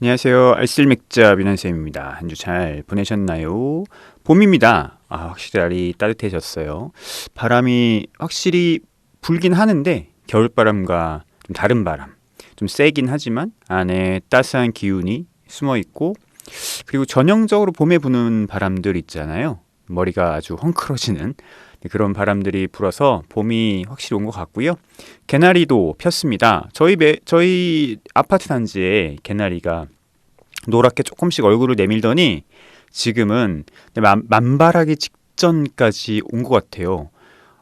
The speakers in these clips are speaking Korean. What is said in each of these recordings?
안녕하세요. 알쓸맥자 민원쌤입니다. 한 주 잘 보내셨나요? 봄입니다. 확실히 날이 따뜻해졌어요. 바람이 확실히 불긴 하는데 겨울바람과 좀 다른 바람, 좀 세긴 하지만 안에 따스한 기운이 숨어 있고, 그리고 전형적으로 봄에 부는 바람들 있잖아요. 머리가 아주 헝클어지는 그런 바람들이 불어서 봄이 확실히 온 것 같고요. 개나리도 폈습니다. 저희 아파트 단지에 개나리가 노랗게 조금씩 얼굴을 내밀더니 지금은 만발하기 직전까지 온 것 같아요.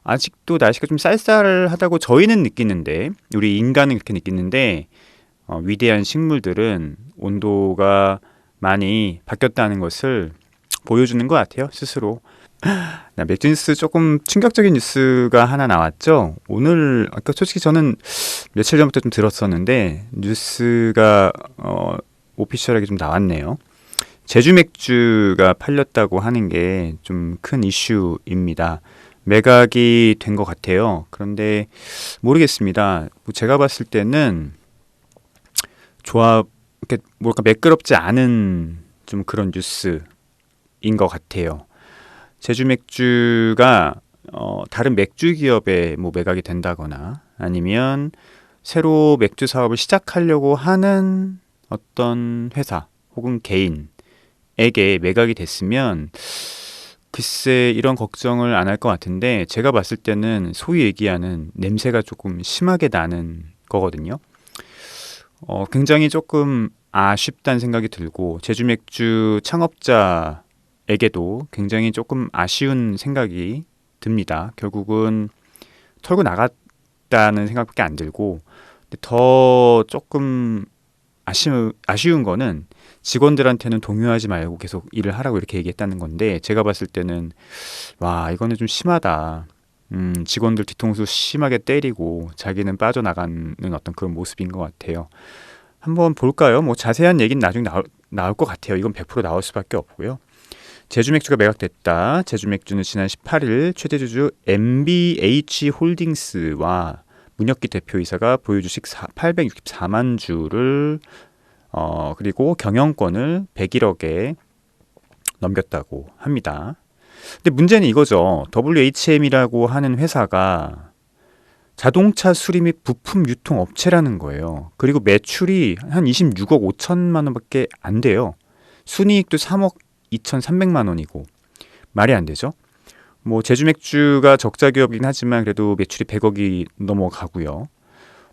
아직도 날씨가 좀 쌀쌀하다고 저희는 느끼는데, 우리 인간은 그렇게 느끼는데, 위대한 식물들은 온도가 많이 바뀌었다는 것을 보여주는 것 같아요, 스스로. 맥주 뉴스, 조금 충격적인 뉴스가 하나 나왔죠. 오늘 아까 솔직히 저는 며칠 전부터 좀 들었었는데 뉴스가 오피셜하게 좀 나왔네요. 제주 맥주가 팔렸다고 하는 게 좀 큰 이슈입니다. 매각이 된 것 같아요. 그런데 모르겠습니다. 제가 봤을 때는 이렇게 뭐랄까 매끄럽지 않은 좀 그런 뉴스인 것 같아요. 제주 맥주가 다른 맥주 기업에 뭐 매각이 된다거나 아니면 새로 맥주 사업을 시작하려고 하는 어떤 회사 혹은 개인에게 매각이 됐으면 글쎄 이런 걱정을 안 할 것 같은데, 제가 봤을 때는 소위 얘기하는 냄새가 조금 심하게 나는 거거든요. 굉장히 조금 아쉽다는 생각이 들고, 제주 맥주 창업자 에게도 굉장히 조금 아쉬운 생각이 듭니다. 결국은 털고 나갔다는 생각밖에 안 들고, 더 조금 아쉬운 거는 직원들한테는 동요하지 말고 계속 일을 하라고 이렇게 얘기했다는 건데, 제가 봤을 때는 와, 이거는 좀 심하다. 직원들 뒤통수 심하게 때리고 자기는 빠져나가는 어떤 그런 모습인 것 같아요. 한번 볼까요? 뭐 자세한 얘기는 나중에 나올 것 같아요. 이건 100% 나올 수밖에 없고요. 제주 맥주가 매각됐다. 제주 맥주는 지난 18일 최대 주주 MBH 홀딩스와 문혁기 대표이사가 보유주식 864만 주를 그리고 경영권을 101억에 넘겼다고 합니다. 근데 문제는 이거죠. WHM이라고 하는 회사가 자동차 수리 및 부품 유통 업체라는 거예요. 그리고 매출이 한 26억 5천만 원밖에 안 돼요. 순이익도 3억 2,300만 원이고 말이 안 되죠. 뭐 제주 맥주가 적자 기업이긴 하지만 그래도 매출이 100억이 넘어가고요.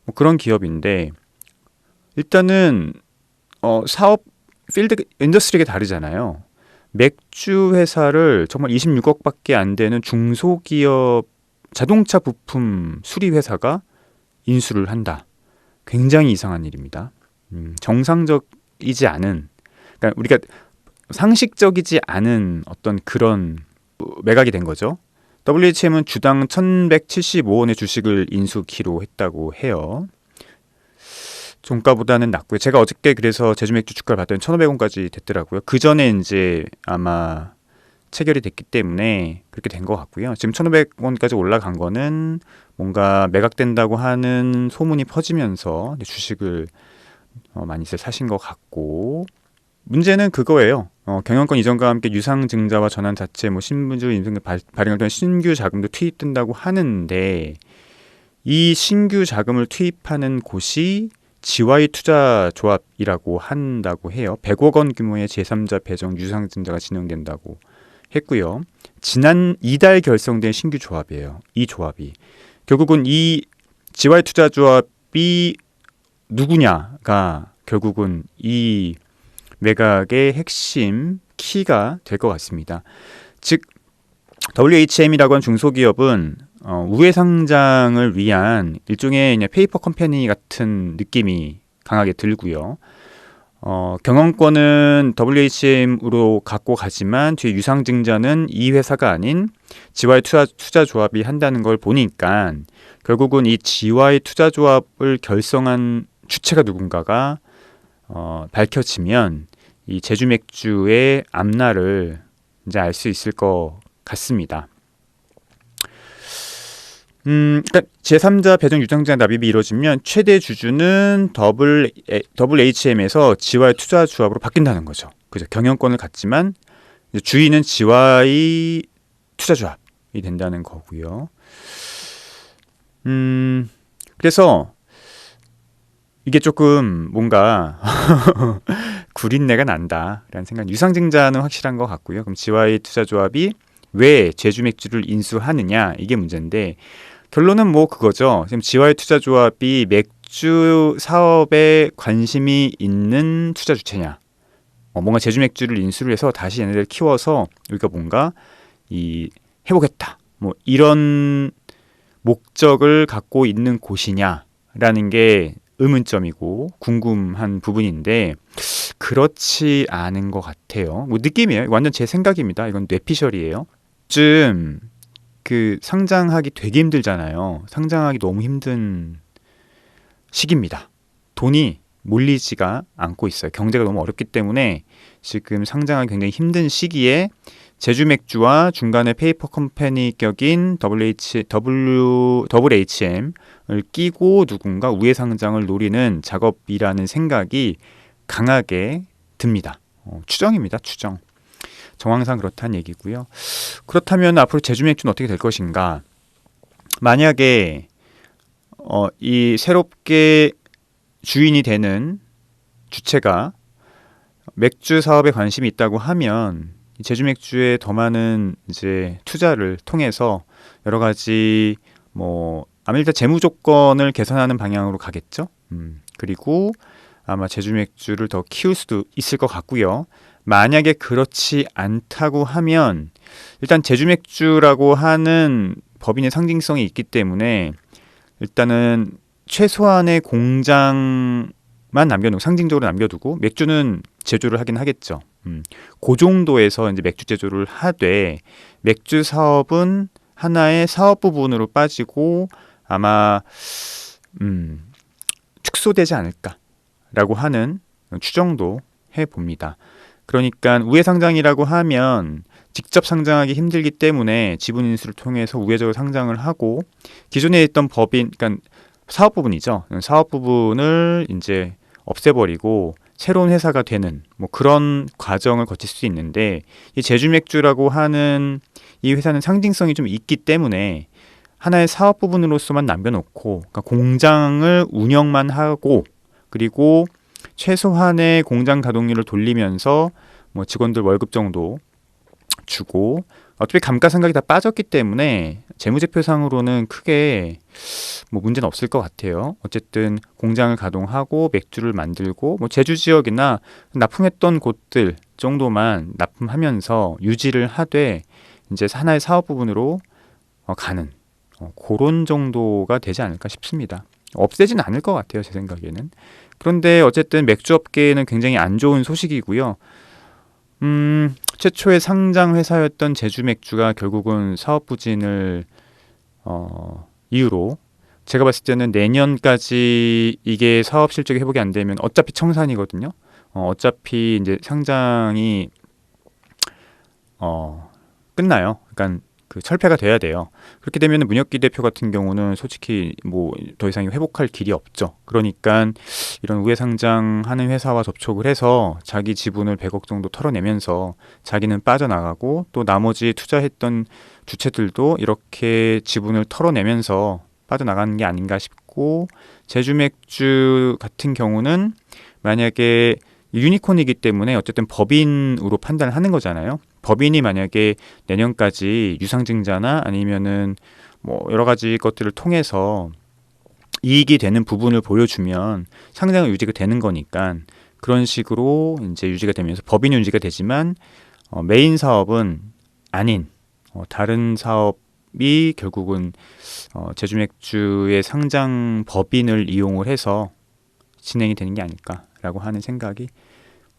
뭐 그런 기업인데, 일단은 사업 필드 인더스트리가 다르잖아요. 맥주 회사를 정말 26억밖에 안 되는 중소기업 자동차 부품 수리 회사가 인수를 한다. 굉장히 이상한 일입니다. 정상적이지 않은, 그러니까 우리가 상식적이지 않은 어떤 그런 매각이 된 거죠. WHM은 주당 1,175원의 주식을 인수키로 했다고 해요. 종가보다는 낮고요. 제가 어저께 그래서 제주맥주 주가를 봤더니 1,500원까지 됐더라고요. 그 전에 이제 아마 체결이 됐기 때문에 그렇게 된 것 같고요. 지금 1,500원까지 올라간 거는 뭔가 매각된다고 하는 소문이 퍼지면서 주식을 많이들 사신 것 같고, 문제는 그거예요. 경영권 이전과 함께 유상증자와 전환 자체, 신분주 인증 발행을 통한 신규 자금도 투입된다고 하는데, 이 신규 자금을 투입하는 곳이 GY 투자조합이라고 한다고 해요. 100억 원 규모의 제3자 배정 유상증자가 진행된다고 했고요. 지난 이달 결성된 신규 조합이에요. 이 조합이 결국은 이 GY 투자조합이 누구냐가 결국은 이 매각의 핵심 키가 될 것 같습니다. 즉 WHM이라고 하는 중소기업은 우회 상장을 위한 일종의 페이퍼 컴퍼니 같은 느낌이 강하게 들고요. 경영권은 WHM으로 갖고 가지만 뒤에 유상증자는 이 회사가 아닌 GY 투자조합이 한다는 걸 보니까 결국은 이 GY 투자조합을 결성한 주체가 누군가가 밝혀지면 이 제주 맥주의 앞날을 이제 알 수 있을 것 같습니다. 그러니까 제3자 배정 유상증자 납입이 이루어지면 최대 주주는 HM에서 지와의 투자 조합으로 바뀐다는 거죠. 그죠? 경영권을 갖지만 이제 주인은 지와의 투자 조합이 된다는 거고요. 그래서 이게 조금 뭔가 구린내가 난다라는 생각. 유상증자는 확실한 것 같고요. 그럼 지와의 투자 조합이 왜 제주 맥주를 인수하느냐 이게 문제인데 결론은 뭐 그거죠. 지금 지와의 투자 조합이 맥주 사업에 관심이 있는 투자 주체냐. 뭔가 제주 맥주를 인수를 해서 다시 얘네들 키워서 우리가 뭔가 해보겠다. 뭐 이런 목적을 갖고 있는 곳이냐라는 게 의문점이고 궁금한 부분인데 그렇지 않은 것 같아요. 뭐 느낌이에요. 완전 제 생각입니다. 이건 뇌피셜이에요. 요즘 그 상장하기 되게 힘들잖아요. 상장하기 너무 힘든 시기입니다. 돈이 몰리지가 않고 있어요. 경제가 너무 어렵기 때문에 지금 상장하기 굉장히 힘든 시기에 제주 맥주와 중간에 페이퍼 컴퍼니 격인 WHM을 끼고 누군가 우회 상장을 노리는 작업이라는 생각이 강하게 듭니다. 추정입니다. 추정. 정황상 그렇다는 얘기고요. 그렇다면 앞으로 제주 맥주는 어떻게 될 것인가? 만약에 이 새롭게 주인이 되는 주체가 맥주 사업에 관심이 있다고 하면 제주 맥주에 더 많은 이제 투자를 통해서 여러 가지 아마 일단 재무 조건을 개선하는 방향으로 가겠죠. 그리고 아마 제주 맥주를 더 키울 수도 있을 것 같고요. 만약에 그렇지 않다고 하면 일단 제주 맥주라고 하는 법인의 상징성이 있기 때문에 일단은 최소한의 공장만 남겨두고 상징적으로 남겨두고 맥주는 제조를 하긴 하겠죠. 그 정도에서 이제 맥주 제조를 하되 맥주 사업은 하나의 사업 부분으로 빠지고 아마 축소되지 않을까라고 하는 추정도 해봅니다. 그러니까 우회 상장이라고 하면 직접 상장하기 힘들기 때문에 지분 인수를 통해서 우회적으로 상장을 하고 기존에 있던 법인, 그러니까 사업 부분이죠. 사업 부분을 이제 없애버리고 새로운 회사가 되는 뭐 그런 과정을 거칠 수 있는데 이 제주 맥주라고 하는 이 회사는 상징성이 좀 있기 때문에 하나의 사업 부분으로서만 남겨놓고 그러니까 공장을 운영만 하고 그리고 최소한의 공장 가동률을 돌리면서 뭐 직원들 월급 정도 주고 어차피 감가상각이 다 빠졌기 때문에 재무제표상으로는 크게 뭐 문제는 없을 것 같아요. 어쨌든 공장을 가동하고 맥주를 만들고 뭐 제주 지역이나 납품했던 곳들 정도만 납품하면서 유지를 하되 이제 하나의 사업 부분으로 가는 그런 정도가 되지 않을까 싶습니다. 없애지는 않을 것 같아요, 제 생각에는. 그런데 어쨌든 맥주업계에는 굉장히 안 좋은 소식이고요. 최초의 상장 회사였던 제주 맥주가 결국은 사업 부진을 이유로 제가 봤을 때는 내년까지 이게 사업 실적이 회복이 안 되면 어차피 청산이거든요. 어차피 이제 상장이 끝나요. 그러니까 그 철폐가 돼야 돼요. 그렇게 되면 문혁기 대표 같은 경우는 솔직히 뭐 더 이상 회복할 길이 없죠. 그러니까 이런 우회 상장하는 회사와 접촉을 해서 자기 지분을 100억 정도 털어내면서 자기는 빠져나가고 또 나머지 투자했던 주체들도 이렇게 지분을 털어내면서 빠져나가는 게 아닌가 싶고 제주 맥주 같은 경우는 만약에 유니콘이기 때문에 어쨌든 법인으로 판단을 하는 거잖아요. 법인이 만약에 내년까지 유상증자나 아니면은 뭐 여러 가지 것들을 통해서 이익이 되는 부분을 보여주면 상장은 유지가 되는 거니까 그런 식으로 이제 유지가 되면서 법인이 유지가 되지만 메인 사업은 아닌 다른 사업이 결국은 제주 맥주의 상장 법인을 이용을 해서 진행이 되는 게 아닐까라고 하는 생각이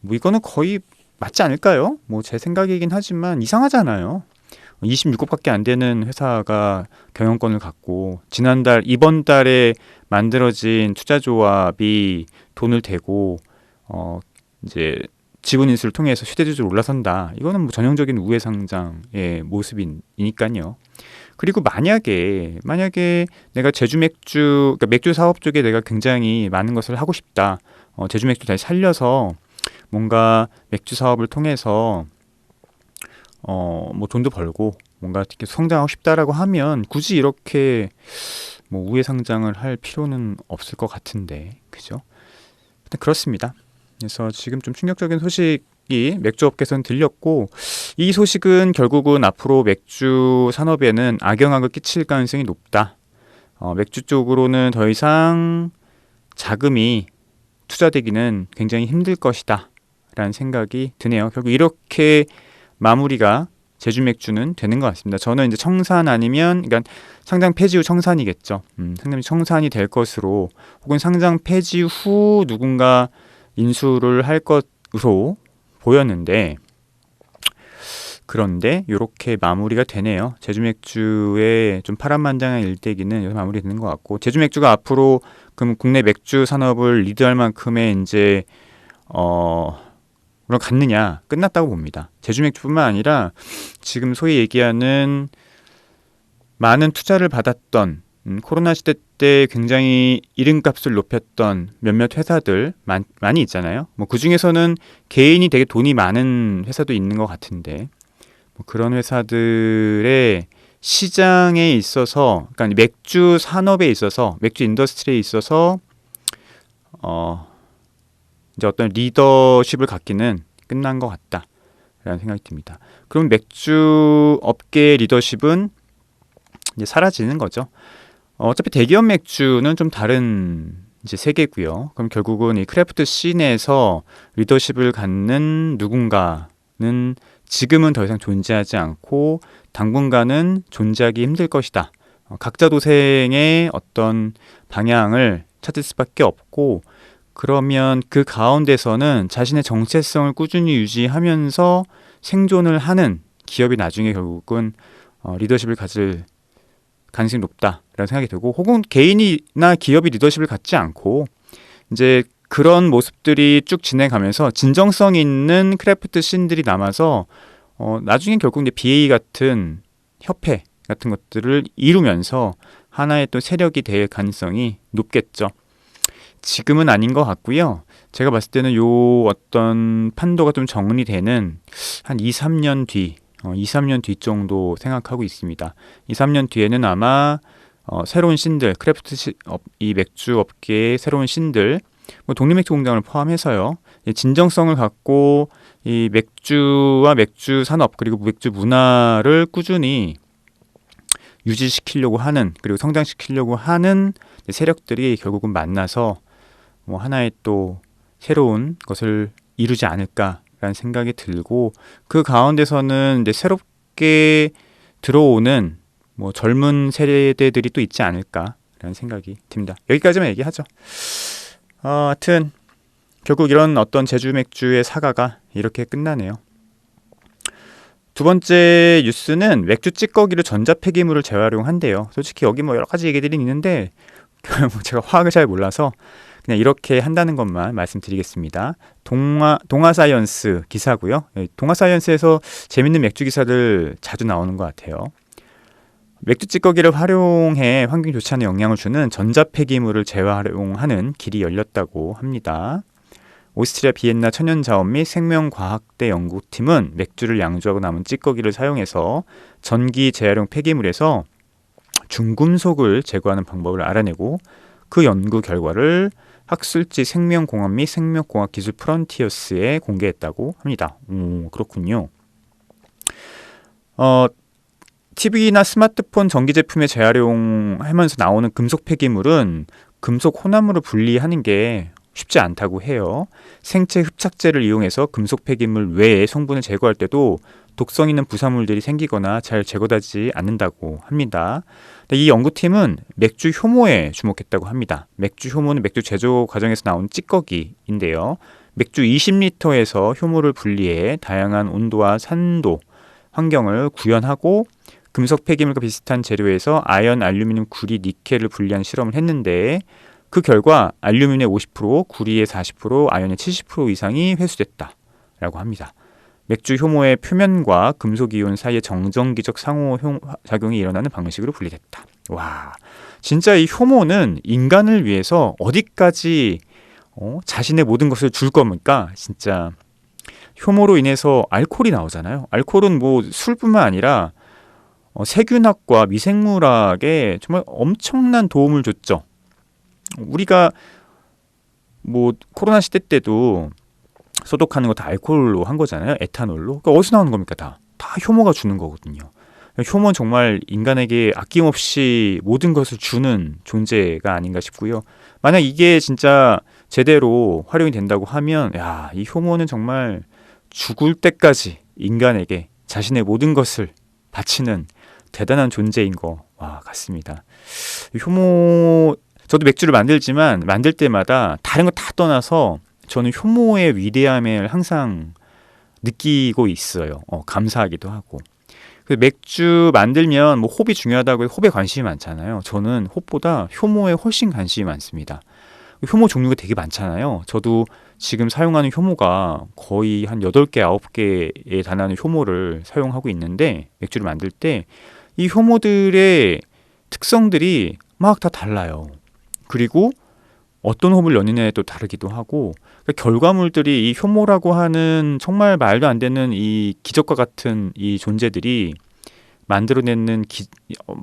뭐 이거는 거의 맞지 않을까요? 뭐 제 생각이긴 하지만 이상하잖아요. 26억밖에 안 되는 회사가 경영권을 갖고 이번 달에 만들어진 투자조합이 돈을 대고 이제 지분 인수를 통해서 휴대주주로 올라선다. 이거는 뭐 전형적인 우회 상장의 모습이니까요. 그리고 만약에 내가 제주 맥주, 그러니까 맥주 사업 쪽에 내가 굉장히 많은 것을 하고 싶다. 제주 맥주 다시 살려서 뭔가 맥주 사업을 통해서 뭐 돈도 벌고 뭔가 이렇게 성장하고 싶다라고 하면 굳이 이렇게 뭐 우회 상장을 할 필요는 없을 것 같은데, 그죠? 일단 그렇습니다. 그래서 지금 좀 충격적인 소식이 맥주업계에서는 들렸고, 이 소식은 결국은 앞으로 맥주 산업에는 악영향을 끼칠 가능성이 높다. 맥주 쪽으로는 더 이상 자금이 투자되기는 굉장히 힘들 것이다 라는 생각이 드네요. 결국 이렇게 마무리가 제주 맥주는 되는 것 같습니다. 저는 이제 청산 아니면, 그러니까 상장 폐지 후 청산이겠죠. 상장 청산이 될 것으로, 혹은 상장 폐지 후 누군가 인수를 할 것으로 보였는데, 그런데 이렇게 마무리가 되네요. 제주 맥주의 좀 파란만장한 일대기는 여기서 마무리되는 것 같고, 제주 맥주가 앞으로 그럼 국내 맥주 산업을 리드할 만큼의 이제 물론 갔느냐, 끝났다고 봅니다. 제주 맥주뿐만 아니라 지금 소위 얘기하는 많은 투자를 받았던, 코로나 시대 때 굉장히 이름값을 높였던 몇몇 회사들 많이 있잖아요. 뭐 그 중에서는 개인이 되게 돈이 많은 회사도 있는 것 같은데, 뭐 그런 회사들의 시장에 있어서, 그러니까 맥주 산업에 있어서, 맥주 인더스트리에 있어서 이제 어떤 리더십을 갖기는 끝난 것 같다라는 생각이 듭니다. 그럼 맥주 업계의 리더십은 이제 사라지는 거죠. 어차피 대기업 맥주는 좀 다른 이제 세계고요. 그럼 결국은 이 크래프트 씬에서 리더십을 갖는 누군가는 지금은 더 이상 존재하지 않고 당분간은 존재하기 힘들 것이다. 각자 도생의 어떤 방향을 찾을 수밖에 없고, 그러면 그 가운데서는 자신의 정체성을 꾸준히 유지하면서 생존을 하는 기업이 나중에 결국은 리더십을 가질 가능성이 높다라는 생각이 들고, 혹은 개인이나 기업이 리더십을 갖지 않고 이제 그런 모습들이 쭉 진행하면서 진정성 있는 크래프트 씬들이 남아서 나중에 결국 이제 BA 같은 협회 같은 것들을 이루면서 하나의 또 세력이 될 가능성이 높겠죠. 지금은 아닌 것 같고요. 제가 봤을 때는 요 어떤 판도가 좀 정리되는 한 2, 3년 뒤, 2, 3년 뒤 정도 생각하고 있습니다. 2, 3년 뒤에는 아마 새로운 신들, 이 맥주 업계의 새로운 신들, 뭐 독립맥주 공장을 포함해서요, 진정성을 갖고 이 맥주와 맥주 산업 그리고 맥주 문화를 꾸준히 유지시키려고 하는, 그리고 성장시키려고 하는 세력들이 결국은 만나서 뭐 하나의 또 새로운 것을 이루지 않을까라는 생각이 들고, 그 가운데서는 이제 새롭게 들어오는 뭐 젊은 세대들이 또 있지 않을까라는 생각이 듭니다. 여기까지만 얘기하죠. 하여튼 결국 이런 어떤 제주 맥주의 사가가 이렇게 끝나네요. 두 번째 뉴스는 맥주 찌꺼기를 전자폐기물을 재활용한대요. 솔직히 여기 뭐 여러 가지 얘기들이 있는데 제가 화학을 잘 몰라서 그냥 이렇게 한다는 것만 말씀드리겠습니다. 동아사이언스 기사고요. 동아사이언스에서 재밌는 맥주 기사들 자주 나오는 것 같아요. 맥주 찌꺼기를 활용해 환경에 좋지 않은 영향을 주는 전자폐기물을 재활용하는 길이 열렸다고 합니다. 오스트리아 비엔나 천연자원 및 생명과학대 연구팀은 맥주를 양조하고 남은 찌꺼기를 사용해서 전기 재활용 폐기물에서 중금속을 제거하는 방법을 알아내고, 그 연구 결과를 학술지 생명공학 및 생명공학 기술 프론티어스에 공개했다고 합니다. 그렇군요. TV나 스마트폰 전기 제품에 재활용하면서 나오는 금속 폐기물은 금속 혼합물을 분리하는 게 쉽지 않다고 해요. 생체 흡착제를 이용해서 금속 폐기물 외의 성분을 제거할 때도 독성 있는 부산물들이 생기거나 잘 제거되지 않는다고 합니다. 이 연구팀은 맥주 효모에 주목했다고 합니다. 맥주 효모는 맥주 제조 과정에서 나온 찌꺼기인데요. 맥주 20리터에서 효모를 분리해 다양한 온도와 산도, 환경을 구현하고 금속 폐기물과 비슷한 재료에서 아연, 알루미늄, 구리, 니켈을 분리한 실험을 했는데, 그 결과 알루미늄의 50%, 구리의 40%, 아연의 70% 이상이 회수됐다라고 합니다. 맥주 효모의 표면과 금속이온 사이에 정전기적 상호작용이 일어나는 방식으로 분리됐다. 와, 진짜 이 효모는 인간을 위해서 어디까지 자신의 모든 것을 줄 겁니까? 진짜 효모로 인해서 알코올이 나오잖아요. 알코올은 뭐 술뿐만 아니라 세균학과 미생물학에 정말 엄청난 도움을 줬죠. 우리가 뭐 코로나 시대 때도 소독하는 거 다 알코올로 한 거잖아요. 에탄올로. 그러니까 어디서 나오는 겁니까? 다 효모가 주는 거거든요. 효모는 정말 인간에게 아낌없이 모든 것을 주는 존재가 아닌가 싶고요. 만약 이게 진짜 제대로 활용이 된다고 하면 야, 이 효모는 정말 죽을 때까지 인간에게 자신의 모든 것을 바치는 대단한 존재인 것 같습니다. 효모, 저도 맥주를 만들지만 만들 때마다 다른 거 다 떠나서 저는 효모의 위대함을 항상 느끼고 있어요. 감사하기도 하고. 맥주 만들면 뭐 홉이 중요하다고 해서 홉에 관심이 많잖아요. 저는 홉보다 효모에 훨씬 관심이 많습니다. 효모 종류가 되게 많잖아요. 저도 지금 사용하는 효모가 거의 한 8개, 9개에 달하는 효모를 사용하고 있는데 맥주를 만들 때 이 효모들의 특성들이 막 다 달라요. 그리고 어떤 홉을 넣느냐에 또 다르기도 하고 결과물들이 이 효모라고 하는 정말 말도 안 되는 이 기적과 같은 이 존재들이 만들어내는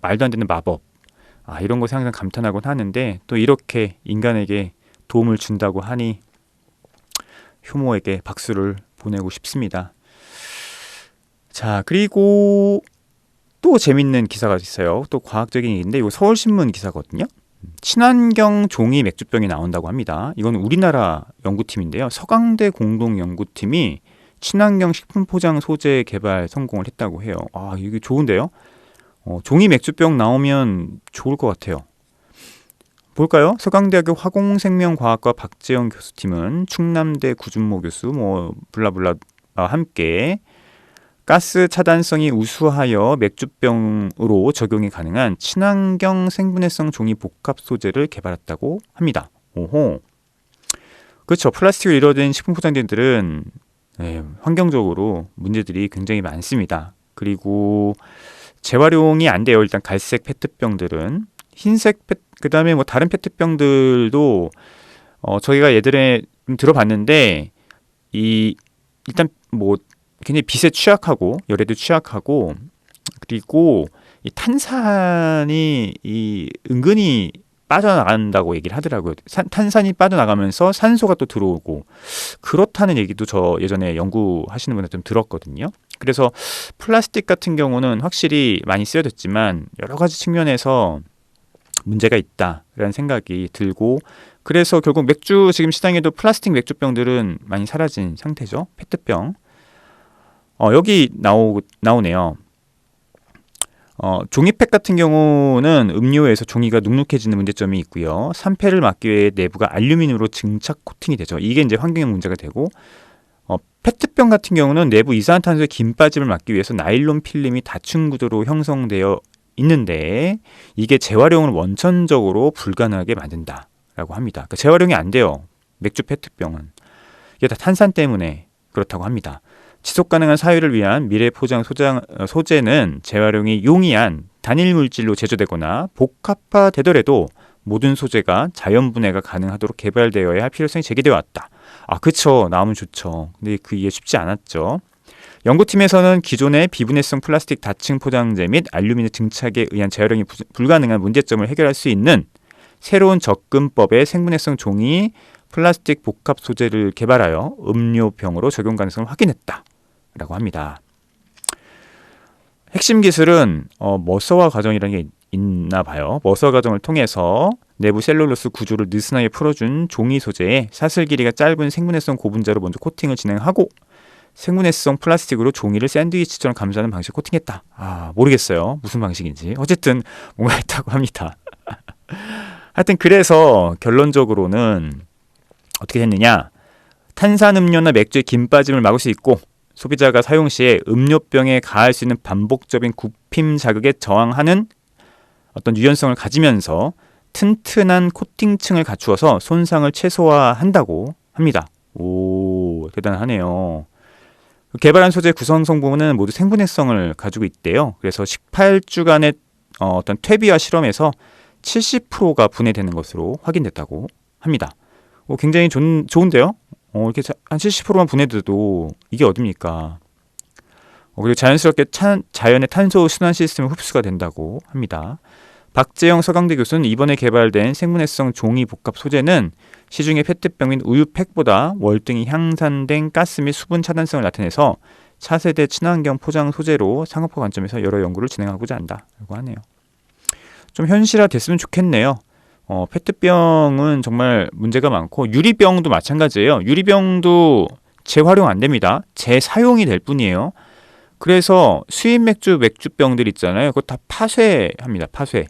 말도 안 되는 마법, 이런 것에 항상 감탄하곤 하는데 또 이렇게 인간에게 도움을 준다고 하니 효모에게 박수를 보내고 싶습니다. 자, 그리고 또 재밌는 기사가 있어요. 또 과학적인 얘기인데 이거 서울신문 기사거든요. 친환경 종이 맥주병이 나온다고 합니다. 이건 우리나라 연구팀인데요. 서강대 공동연구팀이 친환경 식품 포장 소재 개발 성공을 했다고 해요. 이게 좋은데요? 종이 맥주병 나오면 좋을 것 같아요. 볼까요? 서강대학교 화공생명과학과 박재영 교수팀은 충남대 구준모 교수 블라블라 함께 가스 차단성이 우수하여 맥주병으로 적용이 가능한 친환경 생분해성 종이 복합 소재를 개발했다고 합니다. 오호. 그렇죠. 플라스틱으로 이루어진 식품 포장재들은 환경적으로 문제들이 굉장히 많습니다. 그리고 재활용이 안 돼요. 일단 갈색 페트병들은. 흰색 그다음에 뭐 다른 페트병들도 저희가 예전에 좀 들어봤는데 일단 뭐 굉장히 빛에 취약하고 열에도 취약하고 그리고 이 탄산이 은근히 빠져나간다고 얘기를 하더라고요. 탄산이 빠져나가면서 산소가 또 들어오고 그렇다는 얘기도 저 예전에 연구하시는 분한테 좀 들었거든요. 그래서 플라스틱 같은 경우는 확실히 많이 쓰여졌지만 여러 가지 측면에서 문제가 있다라는 생각이 들고 그래서 결국 맥주 지금 시장에도 플라스틱 맥주병들은 많이 사라진 상태죠. 페트병. 여기 나오네요. 종이팩 같은 경우는 음료에서 종이가 눅눅해지는 문제점이 있고요. 산패를 막기 위해 내부가 알루미늄으로 증착 코팅이 되죠. 이게 이제 환경 문제가 되고 페트병 같은 경우는 내부 이산화탄소의 긴 빠짐을 막기 위해서 나일론 필름이 다층 구조로 형성되어 있는데 이게 재활용을 원천적으로 불가능하게 만든다라고 합니다. 그러니까 재활용이 안 돼요. 맥주 페트병은. 이게 다 탄산 때문에 그렇다고 합니다. 지속 가능한 사유를 위한 미래 포장 소재는 재활용이 용이한 단일 물질로 제조되거나 복합화되더라도 모든 소재가 자연 분해가 가능하도록 개발되어야 할 필요성이 제기되어 왔다. 그쵸. 나오면 좋죠. 근데 그게 쉽지 않았죠. 연구팀에서는 기존의 비분해성 플라스틱 다층 포장재 및 알루미늄 증착에 의한 재활용이 불가능한 문제점을 해결할 수 있는 새로운 접근법의 생분해성 종이 플라스틱 복합 소재를 개발하여 음료병으로 적용 가능성을 확인했다라고 합니다. 핵심 기술은 머서와 과정이라는 게 있나 봐요. 머서 과정을 통해서 내부 셀룰로스 구조를 느슨하게 풀어준 종이 소재에 사슬 길이가 짧은 생분해성 고분자로 먼저 코팅을 진행하고 생분해성 플라스틱으로 종이를 샌드위치처럼 감싸는 방식으로 코팅했다. 모르겠어요. 무슨 방식인지. 어쨌든 뭔가 있다고 합니다. 하여튼 그래서 결론적으로는 어떻게 됐느냐. 탄산음료나 맥주의 긴 빠짐을 막을 수 있고 소비자가 사용 시에 음료병에 가할 수 있는 반복적인 굽힘 자극에 저항하는 어떤 유연성을 가지면서 튼튼한 코팅층을 갖추어서 손상을 최소화한다고 합니다. 오, 대단하네요. 개발한 소재 구성 성분은 모두 생분해성을 가지고 있대요. 그래서 18주간의 어떤 퇴비와 실험에서 70%가 분해되는 것으로 확인됐다고 합니다. 굉장히 좋은데요? 이렇게 한 70%만 분해돼도 이게 어딥니까? 그리고 자연스럽게 자연의 탄소 순환 시스템 흡수가 된다고 합니다. 박재영 서강대 교수는 이번에 개발된 생분해성 종이 복합 소재는 시중의 페트병 및 우유팩보다 월등히 향산된 가스 및 수분 차단성을 나타내서 차세대 친환경 포장 소재로 상업화 관점에서 여러 연구를 진행하고자 한다고 하네요. 좀 현실화 됐으면 좋겠네요. 페트병은 정말 문제가 많고 유리병도 마찬가지예요. 유리병도 재활용 안 됩니다. 재사용이 될 뿐이에요. 그래서 수입 맥주병들 있잖아요. 그거 다 파쇄합니다. 파쇄.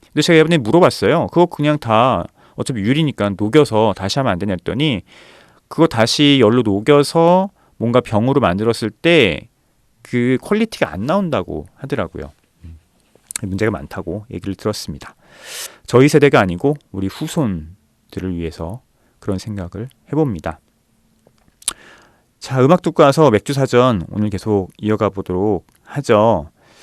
근데 제가 이번에 물어봤어요. 그거 그냥 다 어차피 유리니까 녹여서 다시 하면 안 되냐 했더니 그거 다시 열로 녹여서 뭔가 병으로 만들었을 때 그 퀄리티가 안 나온다고 하더라고요. 문제가 많다고 얘기를 들었습니다. 저희 세대가 아니고 우리 후손들을 위해서 그런 생각을 해봅니다. 자, 음악 듣고 와서 맥주 사전 오늘 계속 이어가 보도록 하죠.